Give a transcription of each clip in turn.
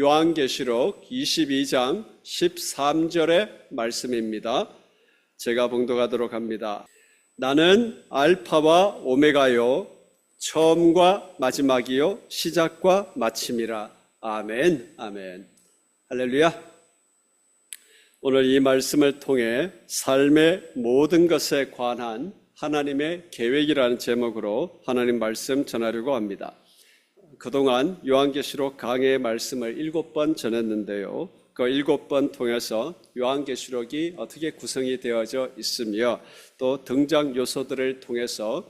요한계시록 22장 13절의 말씀입니다. 제가 봉독하도록 합니다. 나는 알파와 오메가요 처음과 마지막이요 시작과 마침이라. 아멘. 아멘. 할렐루야. 오늘 이 말씀을 통해 삶의 모든 것에 관한 하나님의 계획이라는 제목으로 하나님 말씀 전하려고 합니다. 그동안 요한계시록 강해의 말씀을 7번 전했는데요. 그 7번 통해서 요한계시록이 어떻게 구성이 되어져 있으며 또 등장 요소들을 통해서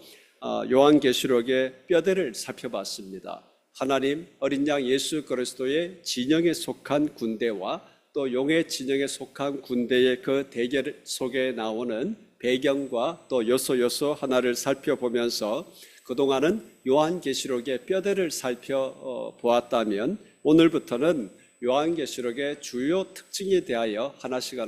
요한계시록의 뼈대를 살펴봤습니다. 하나님 어린 양 예수 그리스도의 진영에 속한 군대와 또 용의 진영에 속한 군대의 그 대결 속에 나오는 배경과 또 요소 하나를 살펴보면서 그동안은 요한계시록의 뼈대를 살펴보았다면 오늘부터는 요한계시록의 주요 특징에 대하여 하나씩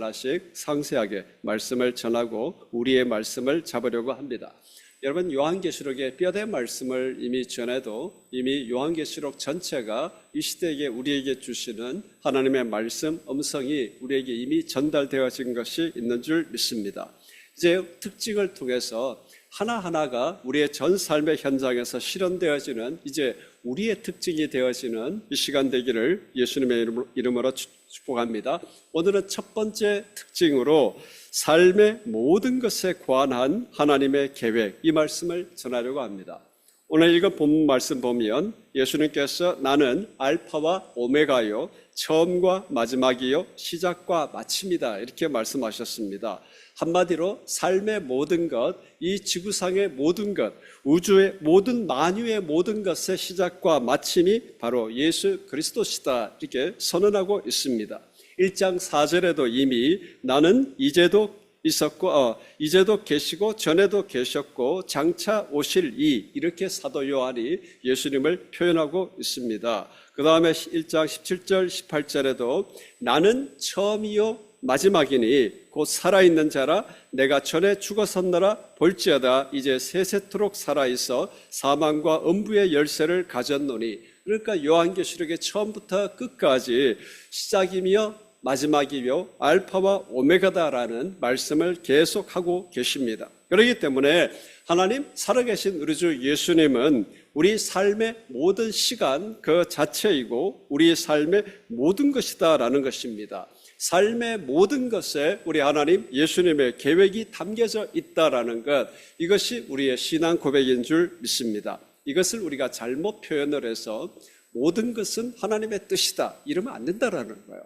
상세하게 말씀을 전하고 우리의 말씀을 잡으려고 합니다. 여러분, 요한계시록의 뼈대 말씀을 이미 전해도 이미 요한계시록 전체가 이 시대에 우리에게 주시는 하나님의 말씀 음성이 우리에게 이미 전달되어진 것이 있는 줄 믿습니다. 이제 특징을 통해서 하나하나가 우리의 전 삶의 현장에서 실현되어지는 이제 우리의 특징이 되어지는 이 시간 되기를 예수님의 이름으로 축복합니다. 오늘은 첫 번째 특징으로 삶의 모든 것에 관한 하나님의 계획, 이 말씀을 전하려고 합니다. 오늘 읽은 본문 말씀 보면 예수님께서 나는 알파와 오메가요 처음과 마지막이요 시작과 마침이다 이렇게 말씀하셨습니다. 한마디로 삶의 모든 것, 이 지구상의 모든 것, 우주의 모든 만유의 모든 것의 시작과 마침이 바로 예수 그리스도시다 이렇게 선언하고 있습니다. 1장 4절에도 이미 나는 이제도 있었고 이제도 계시고 전에도 계셨고 장차 오실 이렇게 사도 요한이 예수님을 표현하고 있습니다. 그 다음에 1장 17절 18절에도 나는 처음이요 마지막이니 곧 살아있는 자라 내가 전에 죽었었노라 볼지어다 이제 세세토록 살아있어 사망과 음부의 열쇠를 가졌노니. 그러니까 요한계시록의 처음부터 끝까지 시작이며 마지막이며 알파와 오메가다라는 말씀을 계속하고 계십니다. 그렇기 때문에 하나님 살아계신 우리 주 예수님은 우리 삶의 모든 시간 그 자체이고 우리 삶의 모든 것이다라는 것입니다. 삶의 모든 것에 우리 하나님 예수님의 계획이 담겨져 있다라는 것, 이것이 우리의 신앙 고백인 줄 믿습니다. 이것을 우리가 잘못 표현을 해서 모든 것은 하나님의 뜻이다 이러면 안 된다라는 거예요.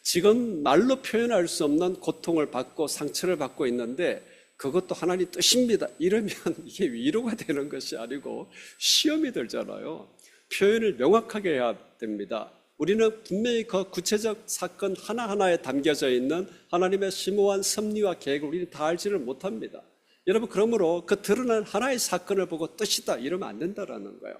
지금 말로 표현할 수 없는 고통을 받고 상처를 받고 있는데 그것도 하나님 뜻입니다 이러면 이게 위로가 되는 것이 아니고 시험이 들잖아요. 표현을 명확하게 해야 됩니다. 우리는 분명히 그 구체적 사건 하나하나에 담겨져 있는 하나님의 심오한 섭리와 계획을 우리는 다 알지를 못합니다. 여러분, 그러므로 그 드러난 하나의 사건을 보고 뜻이다 이러면 안 된다는 거예요.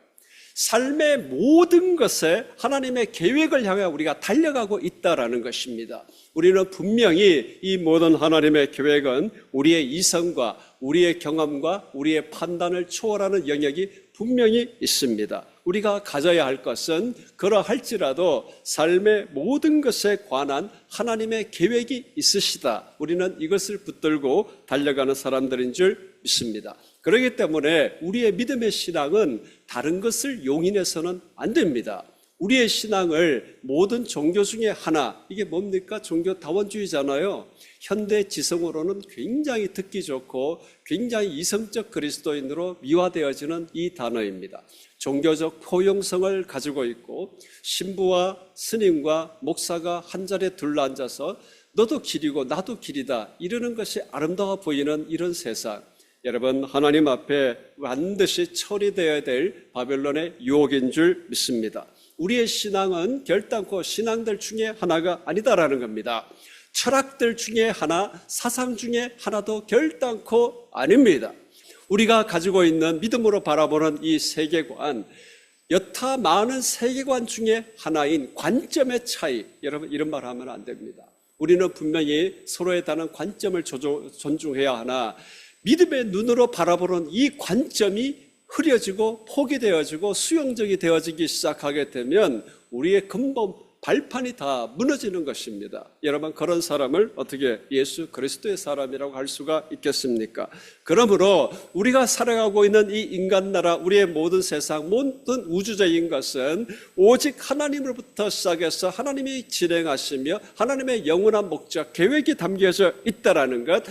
삶의 모든 것에 하나님의 계획을 향해 우리가 달려가고 있다라는 것입니다. 우리는 분명히 이 모든 하나님의 계획은 우리의 이성과 우리의 경험과 우리의 판단을 초월하는 영역이 분명히 있습니다. 우리가 가져야 할 것은 그러할지라도 삶의 모든 것에 관한 하나님의 계획이 있으시다. 우리는 이것을 붙들고 달려가는 사람들인 줄 믿습니다. 그렇기 때문에 우리의 믿음의 신앙은 다른 것을 용인해서는 안 됩니다. 우리의 신앙을 모든 종교 중에 하나, 이게 뭡니까? 종교다원주의잖아요. 현대 지성으로는 굉장히 듣기 좋고 굉장히 이성적 그리스도인으로 미화되어지는 이 단어입니다. 종교적 포용성을 가지고 있고 신부와 스님과 목사가 한 자리에 둘러앉아서 너도 길이고 나도 길이다 이러는 것이 아름다워 보이는 이런 세상. 여러분, 하나님 앞에 반드시 처리되어야 될 바벨론의 유혹인 줄 믿습니다. 우리의 신앙은 결단코 신앙들 중에 하나가 아니다라는 겁니다. 철학들 중에 하나, 사상 중에 하나도 결단코 아닙니다. 우리가 가지고 있는 믿음으로 바라보는 이 세계관, 여타 많은 세계관 중에 하나인 관점의 차이, 여러분 이런 말 하면 안 됩니다. 우리는 분명히 서로에 대한 관점을 존중해야 하나 믿음의 눈으로 바라보는 이 관점이 흐려지고 포기되어지고 수용적이 되어지기 시작하게 되면 우리의 근본 발판이 다 무너지는 것입니다. 여러분, 그런 사람을 어떻게 예수 그리스도의 사람이라고 할 수가 있겠습니까? 그러므로 우리가 살아가고 있는 이 인간 나라, 우리의 모든 세상, 모든 우주적인 것은 오직 하나님으로부터 시작해서 하나님이 진행하시며 하나님의 영원한 목적, 계획이 담겨져 있다는 것,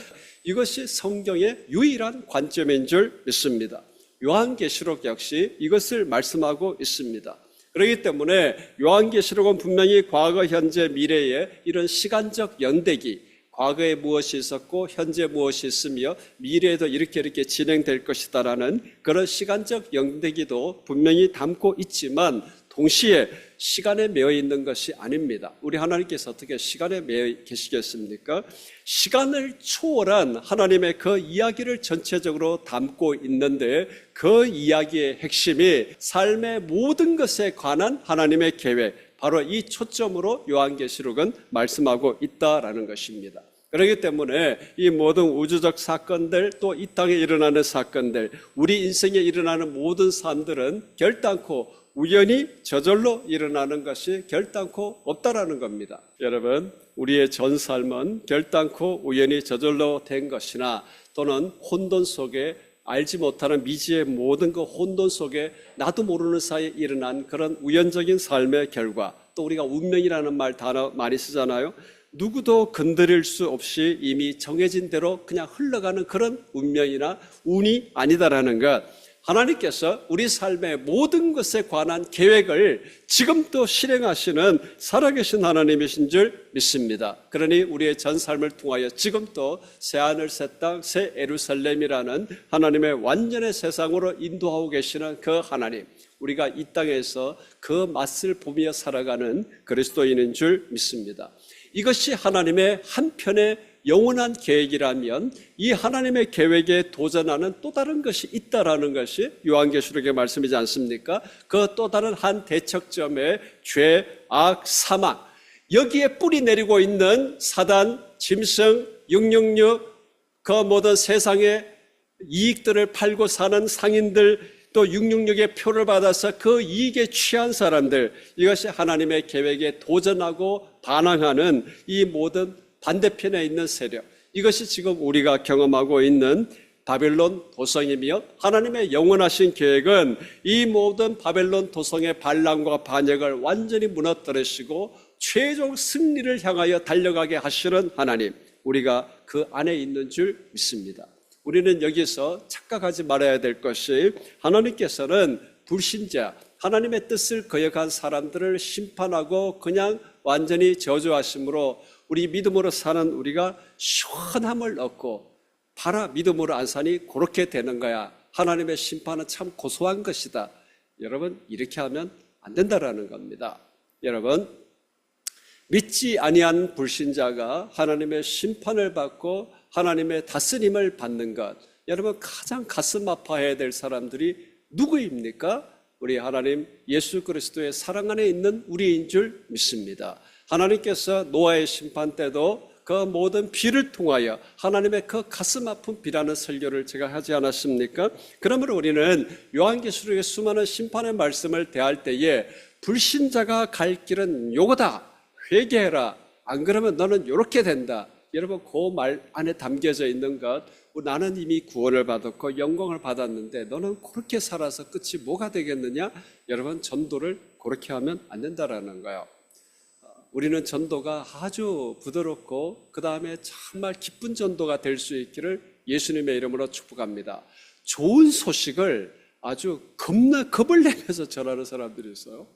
이것이 성경의 유일한 관점인 줄 믿습니다. 요한계시록 역시 이것을 말씀하고 있습니다. 그렇기 때문에 요한계시록은 분명히 과거, 현재, 미래의 이런 시간적 연대기, 과거에 무엇이 있었고 현재 무엇이 있으며 미래에도 이렇게 진행될 것이다라는 그런 시간적 연대기도 분명히 담고 있지만 동시에 시간에 매여 있는 것이 아닙니다. 우리 하나님께서 어떻게 시간에 매여 계시겠습니까? 시간을 초월한 하나님의 그 이야기를 전체적으로 담고 있는데 그 이야기의 핵심이 삶의 모든 것에 관한 하나님의 계획, 바로 이 초점으로 요한계시록은 말씀하고 있다라는 것입니다. 그렇기 때문에 이 모든 우주적 사건들, 또 이 땅에 일어나는 사건들, 우리 인생에 일어나는 모든 삶들은 결단코 우연히 저절로 일어나는 것이 결단코 없다라는 겁니다. 여러분, 우리의 전 삶은 결단코 우연히 저절로 된 것이나 또는 혼돈 속에 알지 못하는 미지의 모든 그 혼돈 속에 나도 모르는 사이에 일어난 그런 우연적인 삶의 결과, 또 우리가 운명이라는 단어 많이 쓰잖아요. 누구도 건드릴 수 없이 이미 정해진 대로 그냥 흘러가는 그런 운명이나 운이 아니다라는 것, 하나님께서 우리 삶의 모든 것에 관한 계획을 지금도 실행하시는 살아계신 하나님이신 줄 믿습니다. 그러니 우리의 전 삶을 통하여 지금도 새하늘 새 땅 새 예루살렘이라는 하나님의 완전의 세상으로 인도하고 계시는 그 하나님, 우리가 이 땅에서 그 맛을 보며 살아가는 그리스도인인 줄 믿습니다. 이것이 하나님의 한편의 영원한 계획이라면 이 하나님의 계획에 도전하는 또 다른 것이 있다라는 것이 요한계시록의 말씀이지 않습니까? 그 또 다른 한 대척점의 죄, 악, 사망, 여기에 뿌리 내리고 있는 사단, 짐승, 666, 그 모든 세상의 이익들을 팔고 사는 상인들, 또 666의 표를 받아서 그 이익에 취한 사람들, 이것이 하나님의 계획에 도전하고 반항하는 이 모든 반대편에 있는 세력, 이것이 지금 우리가 경험하고 있는 바벨론 도성이며 하나님의 영원하신 계획은 이 모든 바벨론 도성의 반란과 반역을 완전히 무너뜨리시고 최종 승리를 향하여 달려가게 하시는 하나님, 우리가 그 안에 있는 줄 믿습니다. 우리는 여기서 착각하지 말아야 될 것이 하나님께서는 불신자, 하나님의 뜻을 거역한 사람들을 심판하고 그냥 완전히 저주하심으로 우리 믿음으로 사는 우리가 시원함을 얻고 봐라 믿음으로 안 사니 그렇게 되는 거야. 하나님의 심판은 참 고소한 것이다. 여러분, 이렇게 하면 안 된다라는 겁니다. 여러분, 믿지 아니한 불신자가 하나님의 심판을 받고 하나님의 다스림을 받는 것, 여러분 가장 가슴 아파해야 될 사람들이 누구입니까? 우리 하나님 예수 그리스도의 사랑 안에 있는 우리인 줄 믿습니다. 하나님께서 노아의 심판 때도 그 모든 비를 통하여 하나님의 그 가슴 아픈 비라는 설교를 제가 하지 않았습니까? 그러므로 우리는 요한계시록의 수많은 심판의 말씀을 대할 때에 불신자가 갈 길은 요거다, 회개해라, 안 그러면 너는 요렇게 된다. 여러분, 그 말 안에 담겨져 있는 것, 나는 이미 구원을 받았고 영광을 받았는데 너는 그렇게 살아서 끝이 뭐가 되겠느냐? 여러분, 전도를 그렇게 하면 안 된다라는 거예요. 우리는 전도가 아주 부드럽고 그 다음에 정말 기쁜 전도가 될 수 있기를 예수님의 이름으로 축복합니다. 좋은 소식을 아주 겁을 내면서 전하는 사람들이 있어요.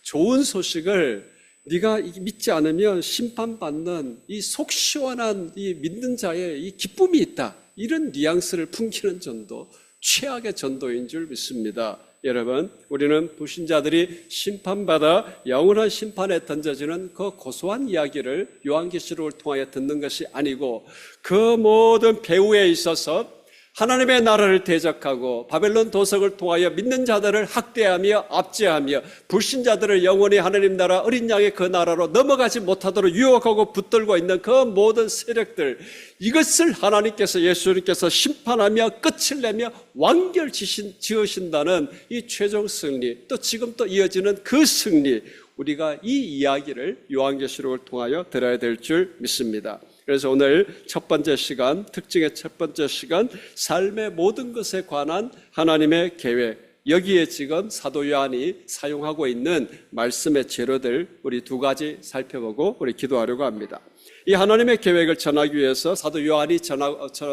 좋은 소식을 네가 믿지 않으면 심판받는 이 속 시원한 이 믿는 자의 이 기쁨이 있다, 이런 뉘앙스를 풍기는 전도, 최악의 전도인 줄 믿습니다. 여러분, 우리는 불신자들이 심판받아 영원한 심판에 던져지는 그 고소한 이야기를 요한계시록을 통하여 듣는 것이 아니고 그 모든 배후에 있어서 하나님의 나라를 대적하고 바벨론 도성을 통하여 믿는 자들을 학대하며 압제하며 불신자들을 영원히 하나님 나라 어린 양의 그 나라로 넘어가지 못하도록 유혹하고 붙들고 있는 그 모든 세력들, 이것을 하나님께서 예수님께서 심판하며 끝을 내며 완결 지으신다는 이 최종 승리, 또 지금 또 이어지는 그 승리, 우리가 이 이야기를 요한계시록을 통하여 들어야 될 줄 믿습니다. 그래서 오늘 첫 번째 시간, 특징의 첫 번째 시간, 삶의 모든 것에 관한 하나님의 계획, 여기에 지금 사도 요한이 사용하고 있는 말씀의 재료들 우리 두 가지 살펴보고 우리 기도하려고 합니다. 이 하나님의 계획을 전하기 위해서 사도 요한이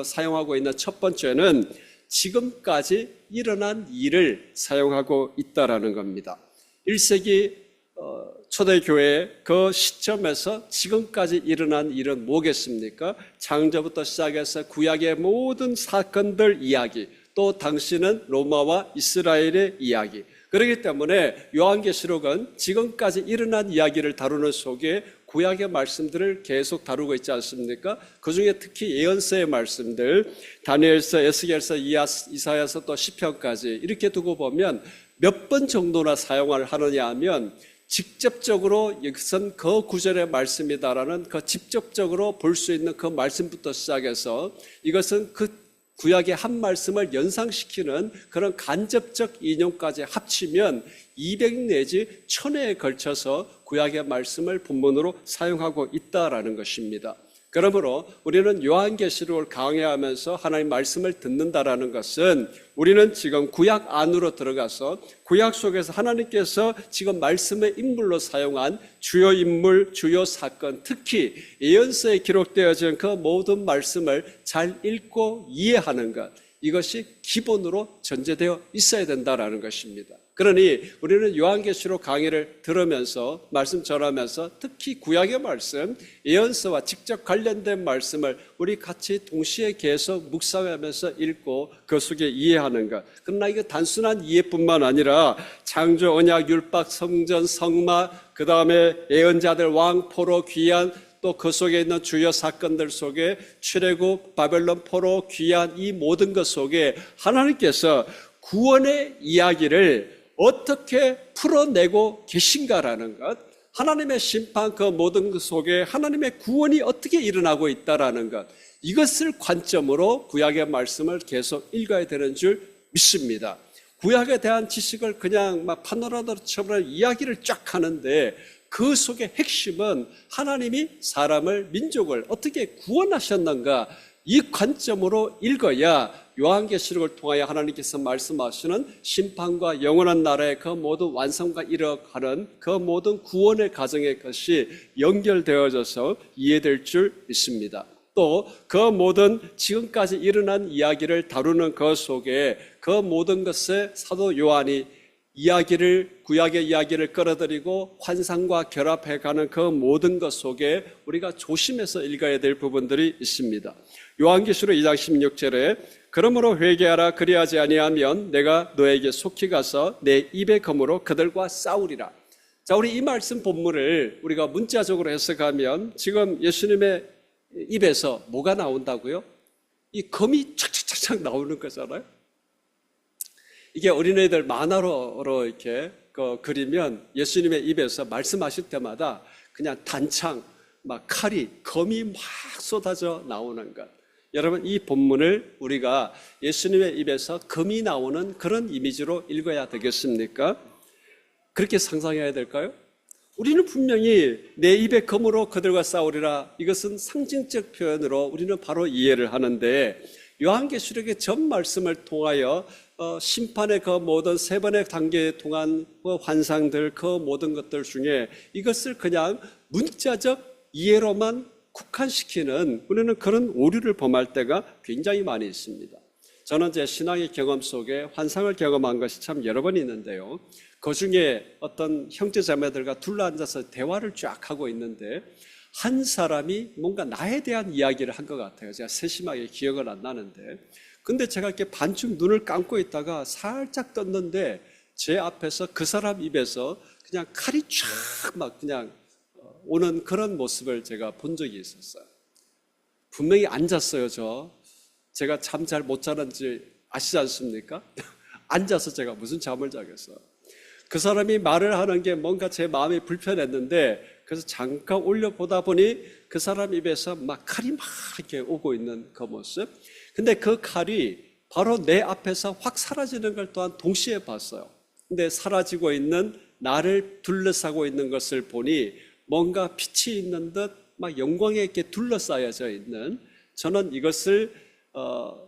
사용하고 있는 첫 번째는 지금까지 일어난 일을 사용하고 있다라는 겁니다. 1세기 초대교회 그 시점에서 지금까지 일어난 일은 뭐겠습니까? 창조부터 시작해서 구약의 모든 사건들 이야기, 또 당시는 로마와 이스라엘의 이야기. 그렇기 때문에 요한계시록은 지금까지 일어난 이야기를 다루는 속에 구약의 말씀들을 계속 다루고 있지 않습니까? 그중에 특히 예언서의 말씀들, 다니엘서, 에스겔서, 이사야서 또 시편까지 이렇게 두고 보면 몇 번 정도나 사용을 하느냐 하면 직접적으로 이것은 그 구절의 말씀이다라는 그 직접적으로 볼 수 있는 그 말씀부터 시작해서 이것은 그 구약의 한 말씀을 연상시키는 그런 간접적 인용까지 합치면 200 내지 1000회에 걸쳐서 구약의 말씀을 본문으로 사용하고 있다라는 것입니다. 그러므로 우리는 요한계시록을 강해하면서 하나님의 말씀을 듣는다라는 것은 우리는 지금 구약 안으로 들어가서 구약 속에서 하나님께서 지금 말씀의 인물로 사용한 주요 인물, 주요 사건, 특히 예언서에 기록되어진 그 모든 말씀을 잘 읽고 이해하는 것, 이것이 기본으로 전제되어 있어야 된다라는 것입니다. 그러니 우리는 요한계시록 강의를 들으면서 말씀 전하면서 특히 구약의 말씀, 예언서와 직접 관련된 말씀을 우리 같이 동시에 계속 묵상하면서 읽고 그 속에 이해하는 것. 그러나 이거 단순한 이해뿐만 아니라 창조, 언약, 율법, 성전, 성막, 그 다음에 예언자들, 왕, 포로, 귀환, 또 그 속에 있는 주요 사건들 속에 출애굽, 바벨론, 포로, 귀환, 이 모든 것 속에 하나님께서 구원의 이야기를 어떻게 풀어내고 계신가라는 것, 하나님의 심판 그 모든 것 속에 하나님의 구원이 어떻게 일어나고 있다라는 것, 이것을 관점으로 구약의 말씀을 계속 읽어야 되는 줄 믿습니다. 구약에 대한 지식을 그냥 막 파노라마처럼 이야기를 쫙 하는데 그 속의 핵심은 하나님이 사람을, 민족을 어떻게 구원하셨는가, 이 관점으로 읽어야 요한계시록을 통하여 하나님께서 말씀하시는 심판과 영원한 나라의 그 모든 완성과 이뤄가는 그 모든 구원의 과정의 것이 연결되어져서 이해될 줄 믿습니다. 또 그 모든 지금까지 일어난 이야기를 다루는 그 속에 그 모든 것에 사도 요한이 구약의 이야기를 끌어들이고 환상과 결합해가는 그 모든 것 속에 우리가 조심해서 읽어야 될 부분들이 있습니다. 요한계시록 2장 16절에 그러므로 회개하라, 그리하지 아니하면 내가 너에게 속히 가서 내 입의 검으로 그들과 싸우리라. 자, 우리 이 말씀 본문을 우리가 문자적으로 해석하면 지금 예수님의 입에서 뭐가 나온다고요? 이 검이 착착착착 나오는 거잖아요. 이게 어린애들 만화로 이렇게 그리면 예수님의 입에서 말씀하실 때마다 그냥 단창, 막 칼이, 검이 막 쏟아져 나오는 것. 여러분, 이 본문을 우리가 예수님의 입에서 검이 나오는 그런 이미지로 읽어야 되겠습니까? 그렇게 상상해야 될까요? 우리는 분명히 내 입의 검으로 그들과 싸우리라, 이것은 상징적 표현으로 우리는 바로 이해를 하는데 요한계시록의 전 말씀을 통하여 심판의 그 모든 세 번의 단계에 통한 그 환상들, 그 모든 것들 중에 이것을 그냥 문자적 이해로만 국한시키는 우리는 그런 오류를 범할 때가 굉장히 많이 있습니다. 저는 제 신앙의 경험 속에 환상을 경험한 것이 참 여러 번 있는데요. 그 중에 어떤 형제자매들과 둘러앉아서 대화를 쫙 하고 있는데 한 사람이 뭔가 나에 대한 이야기를 한 것 같아요. 제가 세심하게 기억은 안 나는데, 근데 제가 이렇게 반쯤 눈을 감고 있다가 살짝 떴는데 제 앞에서 그 사람 입에서 그냥 칼이 쫙 막 그냥 오는 그런 모습을 제가 본 적이 있었어요. 분명히 앉았어요. 제가 잠 잘 못 자는지 아시지 않습니까? 앉아서 제가 무슨 잠을 자겠어요. 그 사람이 말을 하는 게 뭔가 제 마음이 불편했는데, 그래서 잠깐 올려보다 보니 그 사람 입에서 막 칼이 막 이렇게 오고 있는 그 모습. 근데 그 칼이 바로 내 앞에서 확 사라지는 걸 또한 동시에 봤어요. 근데 사라지고 있는 나를 둘러싸고 있는 것을 보니 뭔가 빛이 있는 듯 막 영광에 이렇게 둘러싸여져 있는, 저는 이것을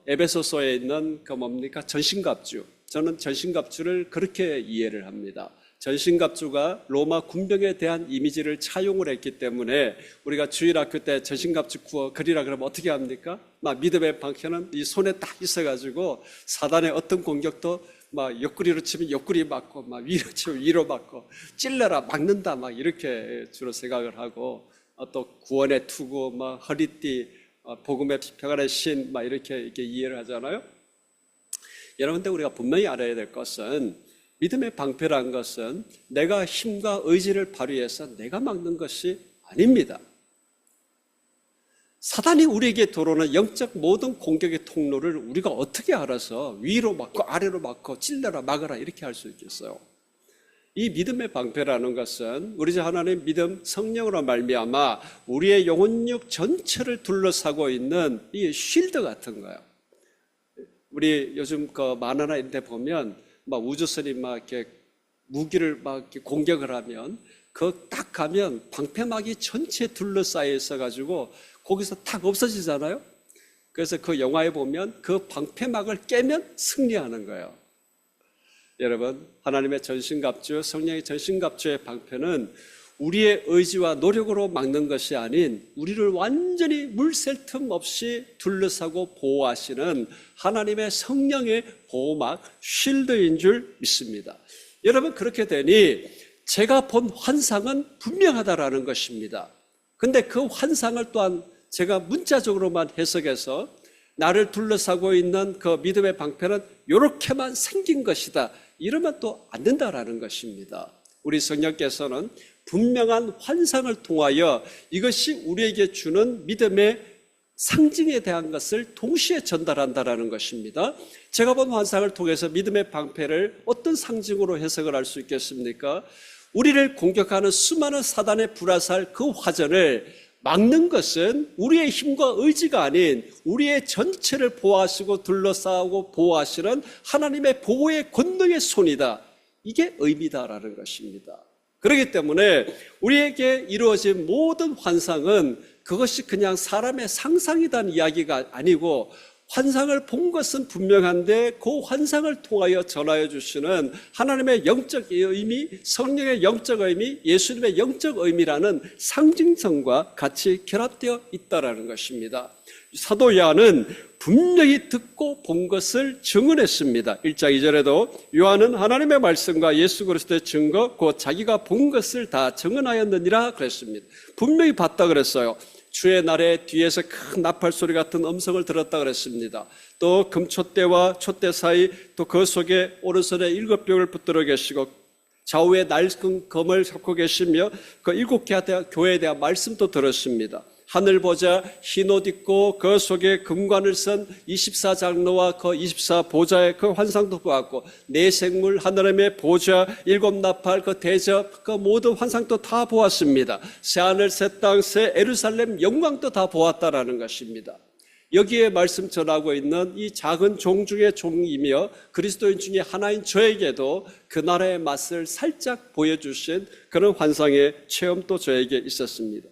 에베소서에 있는 그 뭡니까? 전신갑주. 저는 전신갑주를 그렇게 이해를 합니다. 전신갑주가 로마 군병에 대한 이미지를 차용을 했기 때문에 우리가 주일학교 때 전신갑주 구어 그리라 그러면 어떻게 합니까? 막 믿음의 방패는 이 손에 딱 있어가지고 사단의 어떤 공격도 막 옆구리로 치면 옆구리 맞고, 막 위로 치면 위로 맞고, 찔러라 막는다 막 이렇게 주로 생각을 하고, 또 구원의 투구, 막 허리띠, 복음의 평안의 신, 막 이렇게 이해를 하잖아요. 여러분들 우리가 분명히 알아야 될 것은, 믿음의 방패라는 것은 내가 힘과 의지를 발휘해서 내가 막는 것이 아닙니다. 사단이 우리에게 들어오는 영적 모든 공격의 통로를 우리가 어떻게 알아서 위로 막고 아래로 막고 찔러라 막아라 이렇게 할 수 있겠어요? 이 믿음의 방패라는 것은 우리 주 하나님 믿음 성령으로 말미암아 우리의 영혼력 전체를 둘러싸고 있는 이 쉴드 같은 거예요. 우리 요즘 그 만화나 이런 데 보면 막 우주선이 막 이렇게 무기를 막 이렇게 공격을 하면 그 딱 가면 방패막이 전체에 둘러싸여 있어가지고 거기서 탁 없어지잖아요. 그래서 그 영화에 보면 그 방패막을 깨면 승리하는 거예요. 여러분, 하나님의 전신갑주, 성령의 전신갑주의 방패는 우리의 의지와 노력으로 막는 것이 아닌 우리를 완전히 물샐 틈 없이 둘러싸고 보호하시는 하나님의 성령의 보호막, 쉴드인 줄 믿습니다. 여러분, 그렇게 되니 제가 본 환상은 분명하다라는 것입니다. 근데 그 환상을 또한 제가 문자적으로만 해석해서 나를 둘러싸고 있는 그 믿음의 방패는 이렇게만 생긴 것이다, 이러면 또 안 된다라는 것입니다. 우리 성령께서는 분명한 환상을 통하여 이것이 우리에게 주는 믿음의 상징에 대한 것을 동시에 전달한다라는 것입니다. 제가 본 환상을 통해서 믿음의 방패를 어떤 상징으로 해석을 할 수 있겠습니까? 우리를 공격하는 수많은 사단의 불화살 그 화전을 막는 것은 우리의 힘과 의지가 아닌 우리의 전체를 보호하시고 둘러싸고 보호하시는 하나님의 보호의 권능의 손이다, 이게 의미다라는 것입니다. 그렇기 때문에 우리에게 이루어진 모든 환상은 그것이 그냥 사람의 상상이라는 이야기가 아니고, 환상을 본 것은 분명한데 그 환상을 통하여 전하여 주시는 하나님의 영적 의미, 성령의 영적 의미, 예수님의 영적 의미라는 상징성과 같이 결합되어 있다는 것입니다. 사도 요한은 분명히 듣고 본 것을 증언했습니다. 1장 2절에도 요한은 하나님의 말씀과 예수 그리스도의 증거, 곧 자기가 본 것을 다 증언하였느니라 그랬습니다. 분명히 봤다 그랬어요. 주의 날에 뒤에서 큰 나팔 소리 같은 음성을 들었다 그랬습니다. 또 금촛대와 촛대 사이, 또 그 속에 오른손에 7벽을 붙들어 계시고 좌우에 낡은 검을 잡고 계시며 그 7개 교회에 대한 말씀도 들었습니다. 하늘 보자, 흰 옷 입고 그 속에 금관을 쓴 24장로와 그 24보좌의 그 환상도 보았고, 네 생물, 하늘의 보좌, 7나팔, 그 대접, 그 모든 환상도 다 보았습니다. 새하늘, 새 땅, 새 예루살렘 영광도 다 보았다라는 것입니다. 여기에 말씀 전하고 있는 이 작은 종 중의 종이며 그리스도인 중에 하나인 저에게도 그 나라의 맛을 살짝 보여주신 그런 환상의 체험도 저에게 있었습니다.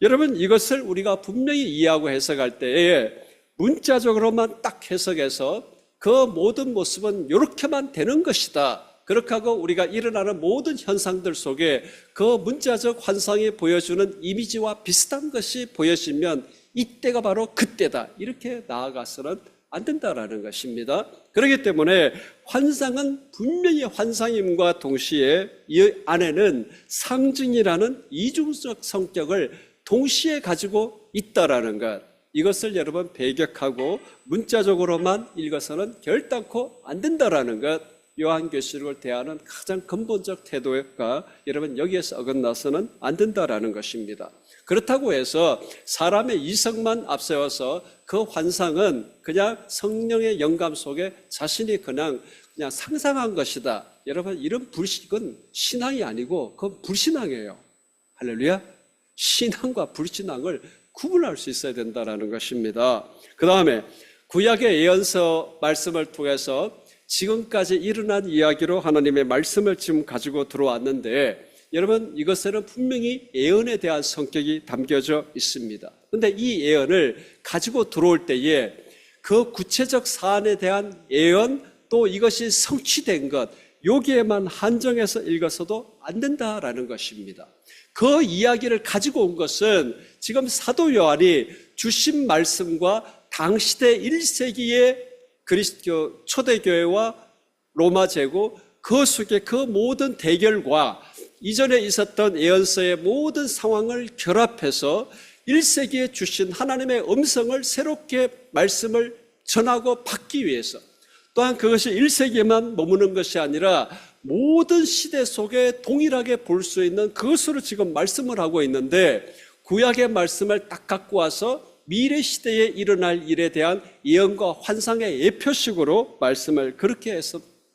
여러분, 이것을 우리가 분명히 이해하고 해석할 때에 문자적으로만 딱 해석해서 그 모든 모습은 이렇게만 되는 것이다, 그렇게 하고 우리가 일어나는 모든 현상들 속에 그 문자적 환상이 보여주는 이미지와 비슷한 것이 보여지면 이때가 바로 그때다, 이렇게 나아가서는 안 된다라는 것입니다. 그렇기 때문에 환상은 분명히 환상임과 동시에 이 안에는 상징이라는 이중적 성격을 동시에 가지고 있다라는 것, 이것을 여러분 배격하고 문자적으로만 읽어서는 결단코 안 된다라는 것, 요한계시록을 대하는 가장 근본적 태도가 여러분 여기에서 어긋나서는 안 된다라는 것입니다. 그렇다고 해서 사람의 이성만 앞세워서 그 환상은 그냥 성령의 영감 속에 자신이 그냥 상상한 것이다, 여러분 이런 불식은 신앙이 아니고 그건 불신앙이에요. 할렐루야. 신앙과 불신앙을 구분할 수 있어야 된다는 것입니다. 그 다음에 구약의 예언서 말씀을 통해서 지금까지 일어난 이야기로 하나님의 말씀을 지금 가지고 들어왔는데, 여러분, 이것에는 분명히 예언에 대한 성격이 담겨져 있습니다. 그런데 이 예언을 가지고 들어올 때에 그 구체적 사안에 대한 예언, 또 이것이 성취된 것, 여기에만 한정해서 읽어서도 안 된다라는 것입니다. 그 이야기를 가지고 온 것은 지금 사도 요한이 주신 말씀과 당시대 1세기의 그리스도 초대교회와 로마 제국, 그 속에 그 모든 대결과 이전에 있었던 예언서의 모든 상황을 결합해서 1세기에 주신 하나님의 음성을 새롭게 말씀을 전하고 받기 위해서, 또한 그것이 1세기에만 머무는 것이 아니라 모든 시대 속에 동일하게 볼 수 있는 그것으로 지금 말씀을 하고 있는데, 구약의 말씀을 딱 갖고 와서 미래 시대에 일어날 일에 대한 예언과 환상의 예표식으로 말씀을 그렇게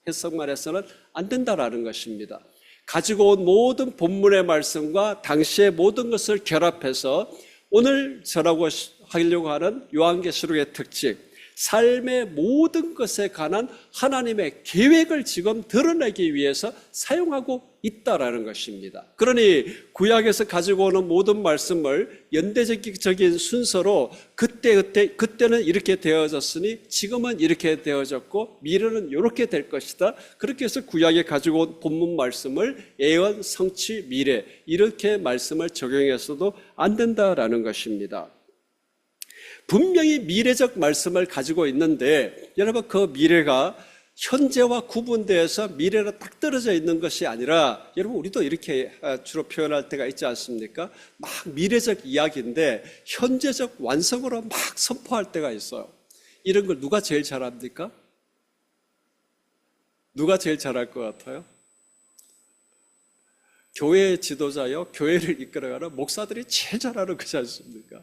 해석만 해서는 안 된다라는 것입니다. 가지고 온 모든 본문의 말씀과 당시의 모든 것을 결합해서 오늘 전하고 하려고 하는 요한계시록의 특징, 삶의 모든 것에 관한 하나님의 계획을 지금 드러내기 위해서 사용하고 있다라는 것입니다. 그러니 구약에서 가지고 오는 모든 말씀을 연대적인 순서로 그때는 이렇게 되어졌으니 지금은 이렇게 되어졌고 미래는 이렇게 될 것이다. 그렇게 해서 구약에 가지고 온 본문 말씀을 예언, 성취, 미래 이렇게 말씀을 적용해서도 안 된다라는 것입니다. 분명히 미래적 말씀을 가지고 있는데, 여러분, 그 미래가 현재와 구분되어서 미래로 딱 떨어져 있는 것이 아니라, 여러분, 우리도 이렇게 주로 표현할 때가 있지 않습니까? 막 미래적 이야기인데 현재적 완성으로 막 선포할 때가 있어요. 이런 걸 누가 제일 잘합니까? 누가 제일 잘할 것 같아요? 교회의 지도자요, 교회를 이끌어가는 목사들이 제일 잘하는 것이 않습니까?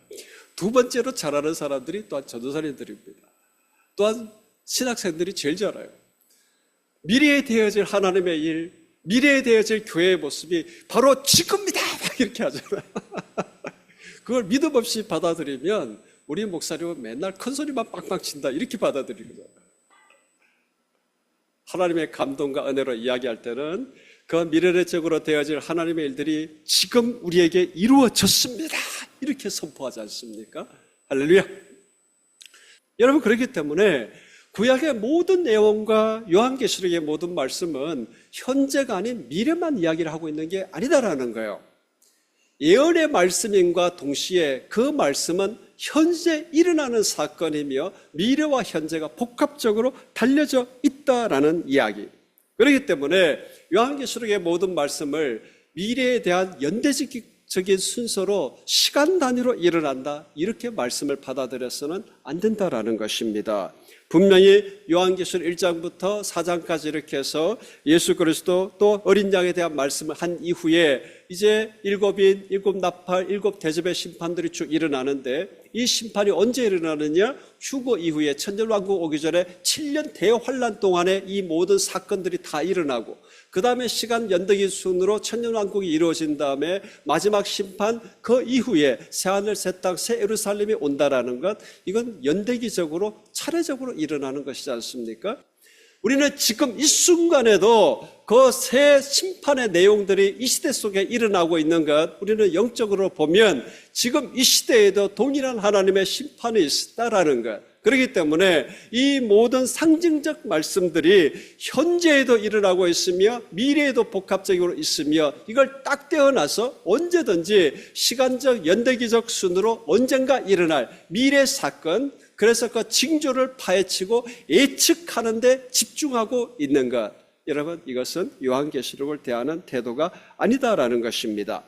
두 번째로 잘하는 사람들이 또한 전도사님들입니다. 또한 신학생들이 제일 잘해요. 미래에 되어질 하나님의 일, 미래에 되어질 교회의 모습이 바로 지금이다 이렇게 하잖아요. 그걸 믿음 없이 받아들이면 우리 목사님은 맨날 큰 소리만 빵빵 친다 이렇게 받아들이거든요. 하나님의 감동과 은혜로 이야기할 때는 그 미래적으로 되어질 하나님의 일들이 지금 우리에게 이루어졌습니다 이렇게 선포하지 않습니까? 할렐루야. 여러분, 그렇기 때문에 구약의 모든 내용과 요한계시록의 모든 말씀은 현재가 아닌 미래만 이야기를 하고 있는 게 아니다라는 거예요. 예언의 말씀인과 동시에 그 말씀은 현재 일어나는 사건이며 미래와 현재가 복합적으로 달려져 있다라는 이야기. 그렇기 때문에 요한계시록의 모든 말씀을 미래에 대한 연대적인 순서로 시간 단위로 일어난다 이렇게 말씀을 받아들여서는 안 된다라는 것입니다. 분명히 요한계시록 1장부터 4장까지 이렇게 해서 예수 그리스도 또 어린 양에 대한 말씀을 한 이후에 이제 7인, 7나팔, 7대접의 심판들이 쭉 일어나는데, 이 심판이 언제 일어나느냐? 휴거 이후에 천년왕국 오기 전에 7년 대환란 동안에 이 모든 사건들이 다 일어나고, 그 다음에 시간 연대기 순으로 천년왕국이 이루어진 다음에 마지막 심판, 그 이후에 새하늘 새 땅 새 예루살렘이 온다라는 것, 이건 연대기적으로 차례적으로 일어나는 것이지 않습니까? 우리는 지금 이 순간에도 그 새 심판의 내용들이 이 시대 속에 일어나고 있는 것, 우리는 영적으로 보면 지금 이 시대에도 동일한 하나님의 심판이 있다라는 것. 그렇기 때문에 이 모든 상징적 말씀들이 현재에도 일어나고 있으며 미래에도 복합적으로 있으며, 이걸 딱 떼어놔서 언제든지 시간적 연대기적 순으로 언젠가 일어날 미래 사건, 그래서 그 징조를 파헤치고 예측하는 데 집중하고 있는 것, 여러분, 이것은 요한계시록을 대하는 태도가 아니다라는 것입니다.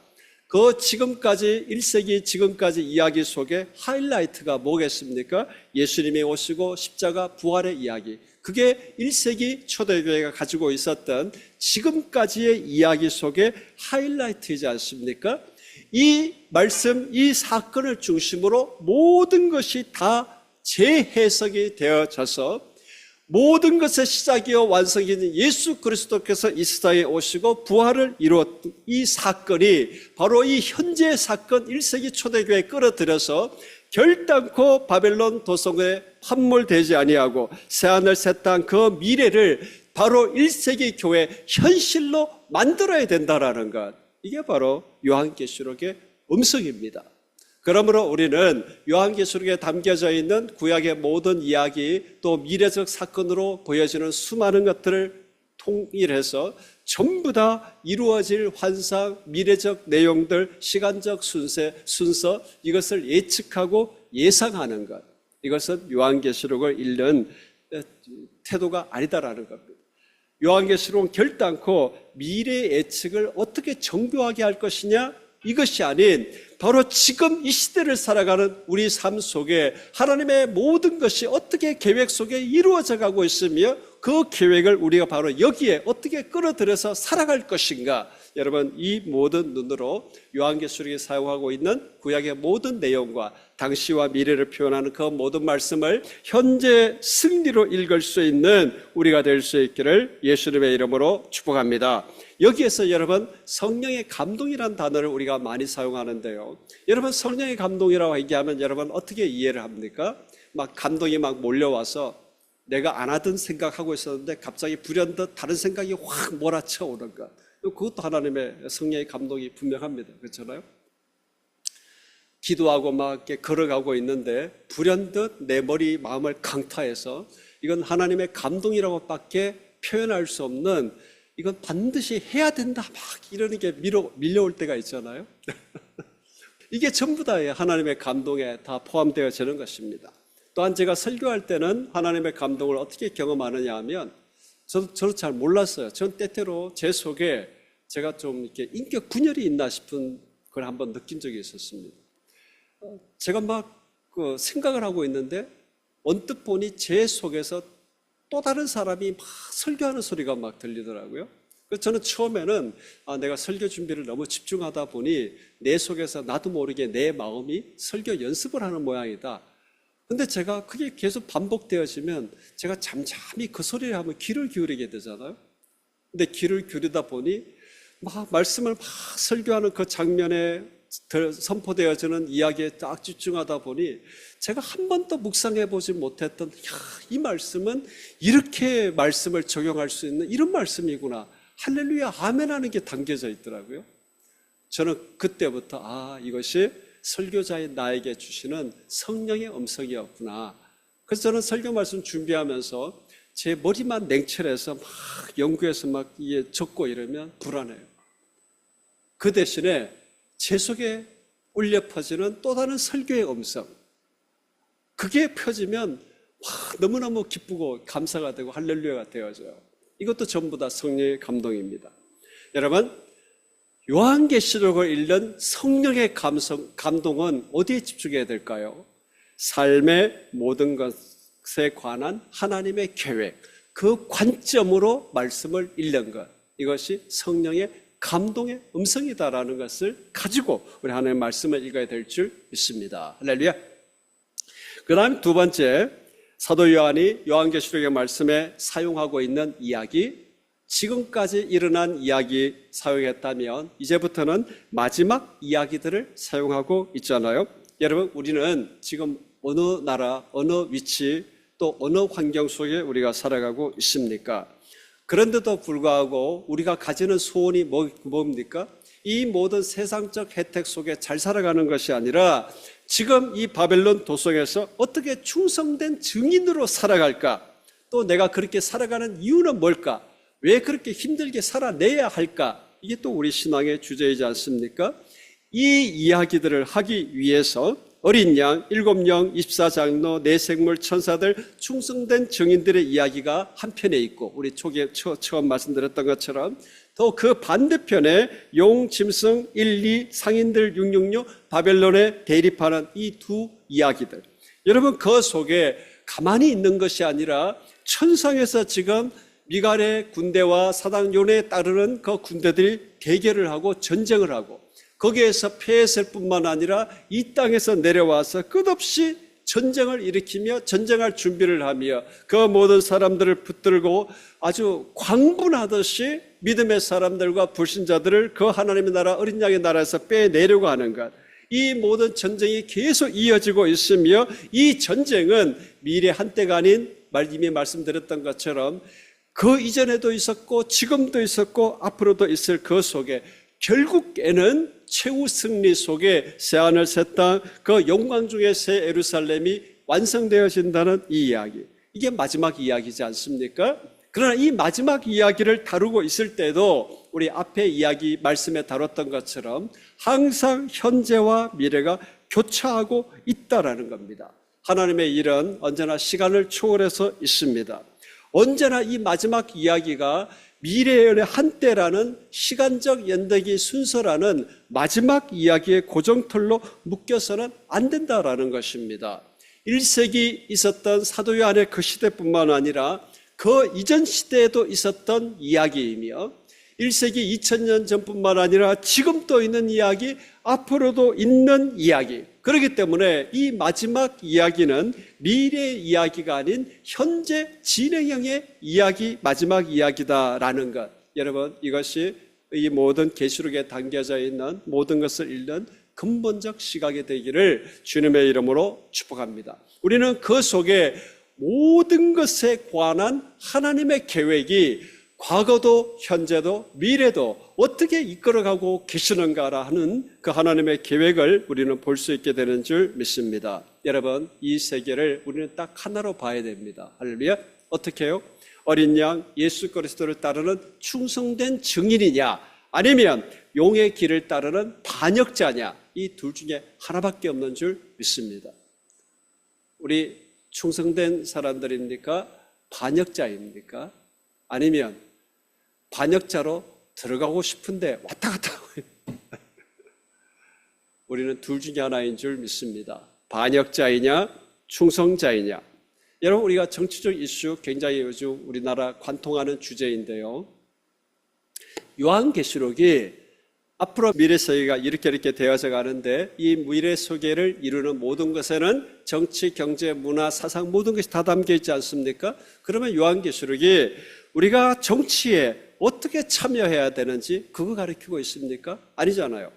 그 지금까지 1세기 지금까지 이야기 속에 하이라이트가 뭐겠습니까? 예수님이 오시고 십자가 부활의 이야기, 그게 1세기 초대교회가 가지고 있었던 지금까지의 이야기 속에 하이라이트이지 않습니까? 이 말씀, 이 사건을 중심으로 모든 것이 다 재해석이 되어져서 모든 것의 시작이요 완성인 예수 그리스도께서 이 세상에 오시고 부활을 이루었던 이 사건이 바로 이 현재의 사건 1세기 초대교회에 끌어들여서 결단코 바벨론 도성에 함몰되지 아니하고 새하늘 새 땅 그 미래를 바로 1세기 교회 현실로 만들어야 된다라는 것, 이게 바로 요한계시록의 음성입니다. 그러므로 우리는 요한계시록에 담겨져 있는 구약의 모든 이야기, 또 미래적 사건으로 보여지는 수많은 것들을 통일해서 전부 다 이루어질 환상, 미래적 내용들, 시간적 순서, 이것을 예측하고 예상하는 것, 이것은 요한계시록을 읽는 태도가 아니다라는 겁니다. 요한계시록은 결단코 미래 예측을 어떻게 정교하게 할 것이냐, 이것이 아닌 바로 지금 이 시대를 살아가는 우리 삶 속에 하나님의 모든 것이 어떻게 계획 속에 이루어져 가고 있으며 그 계획을 우리가 바로 여기에 어떻게 끌어들여서 살아갈 것인가, 여러분 이 모든 눈으로 요한계시록이 사용하고 있는 구약의 모든 내용과 당시와 미래를 표현하는 그 모든 말씀을 현재 승리로 읽을 수 있는 우리가 될 수 있기를 예수님의 이름으로 축복합니다. 여기에서 여러분 성령의 감동이라는 단어를 우리가 많이 사용하는데요, 여러분 성령의 감동이라고 얘기하면 여러분 어떻게 이해를 합니까? 막 감동이 막 몰려와서 내가 안 하던 생각하고 있었는데 갑자기 불현듯 다른 생각이 확 몰아쳐 오는 것, 그것도 하나님의 성령의 감동이 분명합니다. 그렇잖아요? 기도하고 막 이렇게 걸어가고 있는데 불현듯 내 머리 마음을 강타해서 이건 하나님의 감동이라고 밖에 표현할 수 없는, 이건 반드시 해야 된다 막 이러는 게 밀려올 때가 있잖아요. 이게 전부 다 하나님의 감동에 다 포함되어지는 것입니다. 또한 제가 설교할 때는 하나님의 감동을 어떻게 경험하느냐 하면 저도 잘 몰랐어요. 전 때때로 제 속에 제가 좀 이렇게 인격 분열이 있나 싶은 걸 한번 느낀 적이 있었습니다. 제가 막 그 생각을 하고 있는데 언뜻 보니 제 속에서 또 다른 사람이 막 설교하는 소리가 막 들리더라고요. 그래서 저는 처음에는 내가 설교 준비를 너무 집중하다 보니 내 속에서 나도 모르게 내 마음이 설교 연습을 하는 모양이다. 근데 제가 그게 계속 반복되어지면 제가 잠잠히 그 소리를 하면 귀를 기울이게 되잖아요. 근데 귀를 기울이다 보니 막 말씀을 막 설교하는 그 장면에 선포되어지는 이야기에 딱 집중하다 보니 제가 한 번도 묵상해 보지 못했던 이 말씀은 이렇게 말씀을 적용할 수 있는 이런 말씀이구나, 할렐루야 아멘 하는 게 담겨져 있더라고요. 저는 그때부터 이것이 설교자인 나에게 주시는 성령의 음성이었구나. 그래서 저는 설교 말씀 준비하면서 제 머리만 냉철해서 막 연구해서 막 적고 이러면 불안해요. 그 대신에 제 속에 울려 퍼지는 또 다른 설교의 음성, 그게 펴지면 너무너무 기쁘고 감사가 되고 할렐루야가 되어져요. 이것도 전부 다 성령의 감동입니다. 여러분, 요한계시록을 읽는 성령의 감동은 어디에 집중해야 될까요? 삶의 모든 것에 관한 하나님의 계획, 그 관점으로 말씀을 읽는 것, 이것이 성령의 감동의 음성이다라는 것을 가지고 우리 하나님의 말씀을 읽어야 될 줄 믿습니다. 할렐루야. 그 다음 두 번째, 사도 요한이 요한계시록의 말씀에 사용하고 있는 이야기, 지금까지 일어난 이야기 사용했다면 이제부터는 마지막 이야기들을 사용하고 있잖아요. 여러분, 우리는 지금 어느 나라, 어느 위치, 또 어느 환경 속에 우리가 살아가고 있습니까? 그런데도 불구하고 우리가 가지는 소원이 뭡니까? 이 모든 세상적 혜택 속에 잘 살아가는 것이 아니라 지금 이 바벨론 도성에서 어떻게 충성된 증인으로 살아갈까? 또 내가 그렇게 살아가는 이유는 뭘까? 왜 그렇게 힘들게 살아내야 할까? 이게 또 우리 신앙의 주제이지 않습니까? 이 이야기들을 하기 위해서 어린 양, 7영, 24장로, 내생물, 천사들, 충성된 증인들의 이야기가 한편에 있고, 우리 처음 말씀드렸던 것처럼 또 그 반대편에 용, 짐승, 1, 2, 상인들 666, 바벨론에 대립하는 이 두 이야기들, 여러분 그 속에 가만히 있는 것이 아니라 천상에서 지금 미갈의 군대와 사단요네에 따르는 그 군대들이 대결을 하고 전쟁을 하고, 거기에서 패했을 뿐만 아니라 이 땅에서 내려와서 끝없이 전쟁을 일으키며 전쟁할 준비를 하며 그 모든 사람들을 붙들고 아주 광분하듯이 믿음의 사람들과 불신자들을 그 하나님의 나라 어린 양의 나라에서 빼내려고 하는 것, 이 모든 전쟁이 계속 이어지고 있으며 이 전쟁은 미래 한때가 아닌 이미 말씀드렸던 것처럼 그 이전에도 있었고 지금도 있었고 앞으로도 있을 그 속에 결국에는 최후 승리 속에 새하늘 새 땅 그 영광 중에 새 예루살렘이 완성되어진다는 이 이야기, 이게 마지막 이야기지 않습니까? 그러나 이 마지막 이야기를 다루고 있을 때도 우리 앞에 이야기 말씀에 다뤘던 것처럼 항상 현재와 미래가 교차하고 있다라는 겁니다. 하나님의 일은 언제나 시간을 초월해서 있습니다. 언제나 이 마지막 이야기가 미래의 한때라는 시간적 연대기 순서라는 마지막 이야기의 고정틀로 묶여서는 안 된다라는 것입니다. 1세기 있었던 사도 요한의 그 시대뿐만 아니라 그 이전 시대에도 있었던 이야기이며 1세기 2000년 전뿐만 아니라 지금도 있는 이야기, 앞으로도 있는 이야기. 그렇기 때문에 이 마지막 이야기는 미래의 이야기가 아닌 현재 진행형의 이야기, 마지막 이야기다라는 것. 여러분, 이것이 이 모든 계시록에 담겨져 있는 모든 것을 읽는 근본적 시각이 되기를 주님의 이름으로 축복합니다. 우리는 그 속에 모든 것에 관한 하나님의 계획이 과거도 현재도 미래도 어떻게 이끌어가고 계시는가라 하는 그 하나님의 계획을 우리는 볼 수 있게 되는 줄 믿습니다. 여러분, 이 세계를 우리는 딱 하나로 봐야 됩니다. 할렐루야. 어떻게 해요? 어린 양 예수 그리스도를 따르는 충성된 증인이냐, 아니면 용의 길을 따르는 반역자냐, 이 둘 중에 하나밖에 없는 줄 믿습니다. 우리 충성된 사람들입니까? 반역자입니까? 아니면 반역자로 들어가고 싶은데 왔다 갔다 하고 우리는 둘 중에 하나인 줄 믿습니다. 반역자이냐 충성자이냐. 여러분, 우리가 정치적 이슈 굉장히 요즘 우리나라 관통하는 주제인데요, 요한계시록이 앞으로 미래 세계가 이렇게 되어져 가는데 이 미래 세계를 이루는 모든 것에는 정치, 경제, 문화, 사상 모든 것이 다 담겨 있지 않습니까? 그러면 요한계시록이 우리가 정치에 어떻게 참여해야 되는지 그거 가르치고 있습니까? 아니잖아요.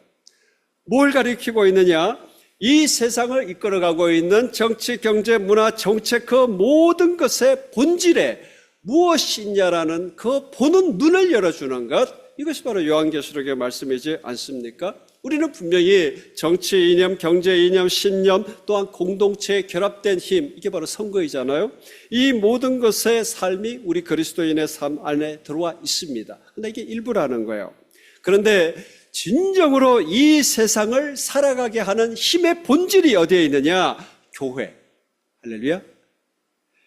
뭘 가르치고 있느냐? 이 세상을 이끌어가고 있는 정치, 경제, 문화, 정책 그 모든 것의 본질에 무엇이 있냐라는 그 보는 눈을 열어주는 것, 이것이 바로 요한계시록의 말씀이지 않습니까? 우리는 분명히 정치 이념, 경제 이념, 신념, 또한 공동체에 결합된 힘, 이게 바로 선거이잖아요. 이 모든 것의 삶이 우리 그리스도인의 삶 안에 들어와 있습니다. 그런데 이게 일부라는 거예요. 그런데 진정으로 이 세상을 살아가게 하는 힘의 본질이 어디에 있느냐? 교회. 할렐루야.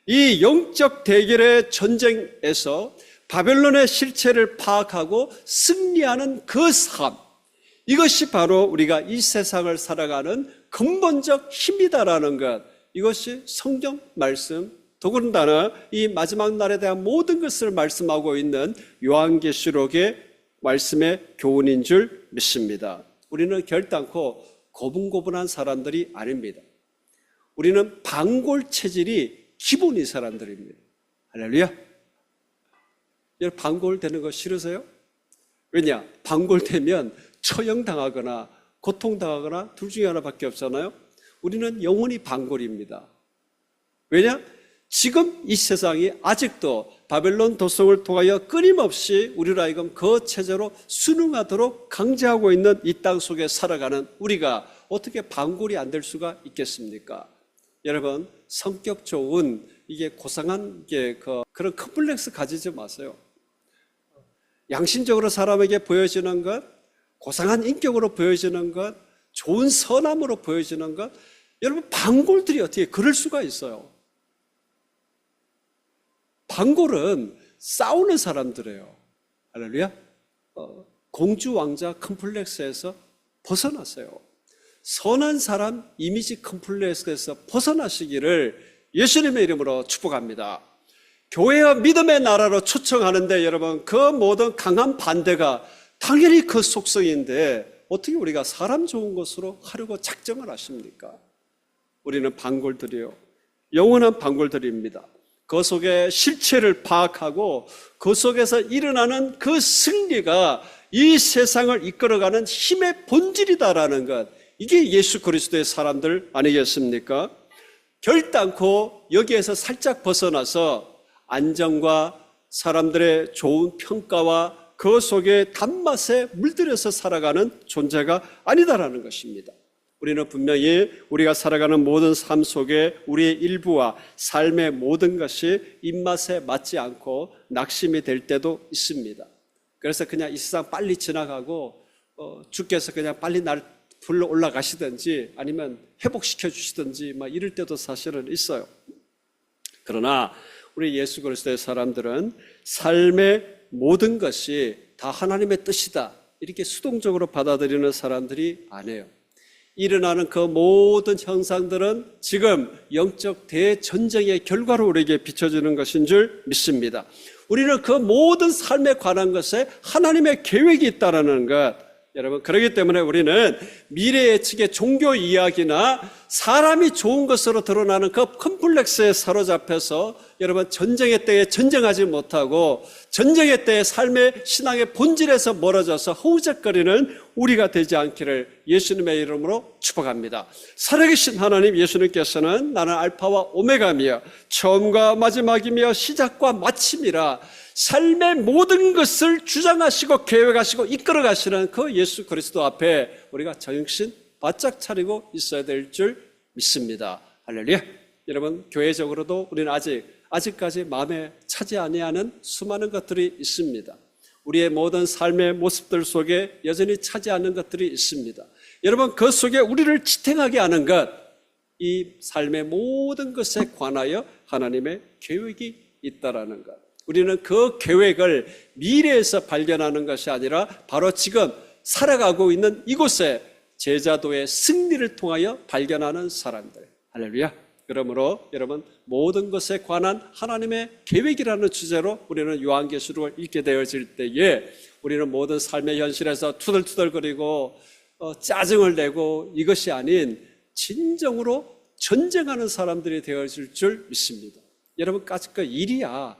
이 영적 대결의 전쟁에서 바벨론의 실체를 파악하고 승리하는 그 삶, 이것이 바로 우리가 이 세상을 살아가는 근본적 힘이다라는 것, 이것이 성경 말씀, 더군다나 이 마지막 날에 대한 모든 것을 말씀하고 있는 요한계시록의 말씀의 교훈인 줄 믿습니다. 우리는 결단코 고분고분한 사람들이 아닙니다. 우리는 방골 체질이 기본인 사람들입니다. 할렐루야. 여러분, 방골되는 거 싫으세요? 왜냐? 방골되면 처형당하거나 고통당하거나 둘 중에 하나밖에 없잖아요. 우리는 영원히 방골입니다. 왜냐? 지금 이 세상이 아직도 바벨론 도성을 통하여 끊임없이 우리로 하여금 그 체제로 순응하도록 강제하고 있는 이 땅 속에 살아가는 우리가 어떻게 방골이 안 될 수가 있겠습니까? 여러분, 성격 좋은 이게 고상한 그런 컴플렉스 가지지 마세요. 양심적으로 사람에게 보여지는 것, 고상한 인격으로 보여지는 것, 좋은 선함으로 보여지는 것, 여러분, 방골들이 어떻게 그럴 수가 있어요? 방골은 싸우는 사람들이에요. 할렐루야. 공주 왕자 컴플렉스에서 벗어나세요. 선한 사람 이미지 컴플렉스에서 벗어나시기를 예수님의 이름으로 축복합니다. 교회와 믿음의 나라로 초청하는데 여러분, 그 모든 강한 반대가 당연히 그 속성인데 어떻게 우리가 사람 좋은 것으로 하려고 작정을 하십니까? 우리는 방골들이요, 영원한 방골들입니다. 그 속에 실체를 파악하고 그 속에서 일어나는 그 승리가 이 세상을 이끌어가는 힘의 본질이다라는 것, 이게 예수 그리스도의 사람들 아니겠습니까? 결단코 여기에서 살짝 벗어나서 안정과 사람들의 좋은 평가와 그 속에 단맛에 물들여서 살아가는 존재가 아니다라는 것입니다. 우리는 분명히 우리가 살아가는 모든 삶 속에 우리의 일부와 삶의 모든 것이 입맛에 맞지 않고 낙심이 될 때도 있습니다. 그래서 그냥 이 세상 빨리 지나가고 주께서 그냥 빨리 날 불러 올라가시든지 아니면 회복시켜 주시든지 막 이럴 때도 사실은 있어요. 그러나 우리 예수 그리스도의 사람들은 삶의 모든 것이 다 하나님의 뜻이다 이렇게 수동적으로 받아들이는 사람들이 아니에요. 일어나는 그 모든 현상들은 지금 영적 대전쟁의 결과로 우리에게 비춰지는 것인 줄 믿습니다. 우리는 그 모든 삶에 관한 것에 하나님의 계획이 있다는 것, 여러분, 그렇기 때문에 우리는 미래 예측의 종교 이야기나 사람이 좋은 것으로 드러나는 그 컴플렉스에 사로잡혀서 여러분 전쟁의 때에 전쟁하지 못하고 전쟁의 때에 삶의 신앙의 본질에서 멀어져서 허우적거리는 우리가 되지 않기를 예수님의 이름으로 축복합니다. 살아계신 하나님 예수님께서는 나는 알파와 오메가며 처음과 마지막이며 시작과 마침이라 삶의 모든 것을 주장하시고 계획하시고 이끌어 가시는 그 예수 그리스도 앞에 우리가 정신 바짝 차리고 있어야 될 줄 믿습니다. 할렐루야. 여러분, 교회적으로도 우리는 아직까지 마음에 차지 아니하는 수많은 것들이 있습니다. 우리의 모든 삶의 모습들 속에 여전히 차지 않는 것들이 있습니다. 여러분, 그 속에 우리를 지탱하게 하는 것, 이 삶의 모든 것에 관하여 하나님의 계획이 있다라는 것. 우리는 그 계획을 미래에서 발견하는 것이 아니라 바로 지금 살아가고 있는 이곳에 제자도의 승리를 통하여 발견하는 사람들. 할렐루야. 그러므로 여러분, 모든 것에 관한 하나님의 계획이라는 주제로 우리는 요한계시록을 읽게 되어질 때에 우리는 모든 삶의 현실에서 투덜투덜거리고 짜증을 내고 이것이 아닌 진정으로 전쟁하는 사람들이 되어질 줄 믿습니다. 여러분, 까짓 거 일이야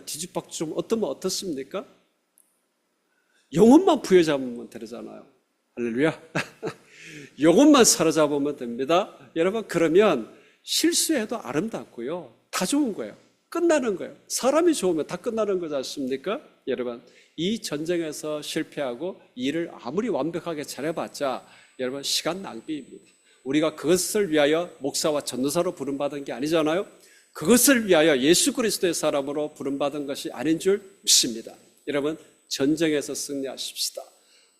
뒤집박죽 좀 어떠면 어떻습니까? 영혼만 부여잡으면 되잖아요. 할렐루야. 영혼만 사로잡으면 됩니다. 여러분, 그러면 실수해도 아름답고요. 다 좋은 거예요. 끝나는 거예요. 사람이 좋으면 다 끝나는 거지 않습니까? 여러분, 이 전쟁에서 실패하고 일을 아무리 완벽하게 잘해봤자 여러분 시간 낭비입니다. 우리가 그것을 위하여 목사와 전도사로 부름받은 게 아니잖아요. 그것을 위하여 예수 그리스도의 사람으로 부름받은 것이 아닌 줄 믿습니다. 여러분, 전쟁에서 승리하십시다.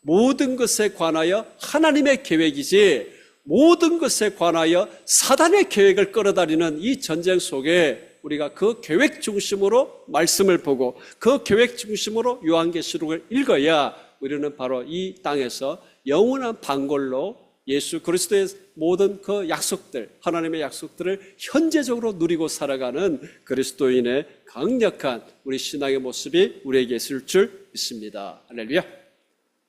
모든 것에 관하여 하나님의 계획이지 모든 것에 관하여 사단의 계획을 끌어다니는 이 전쟁 속에 우리가 그 계획 중심으로 말씀을 보고 그 계획 중심으로 요한계시록을 읽어야 우리는 바로 이 땅에서 영원한 방골로 예수 그리스도의 모든 그 약속들, 하나님의 약속들을 현재적으로 누리고 살아가는 그리스도인의 강력한 우리 신앙의 모습이 우리에게 있을 줄 믿습니다. 할렐루야.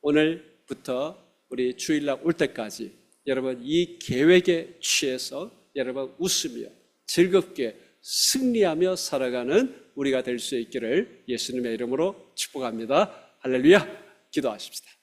오늘부터 우리 주일날 올 때까지 여러분 이 계획에 취해서 여러분 웃으며 즐겁게 승리하며 살아가는 우리가 될 수 있기를 예수님의 이름으로 축복합니다. 할렐루야. 기도하십시다.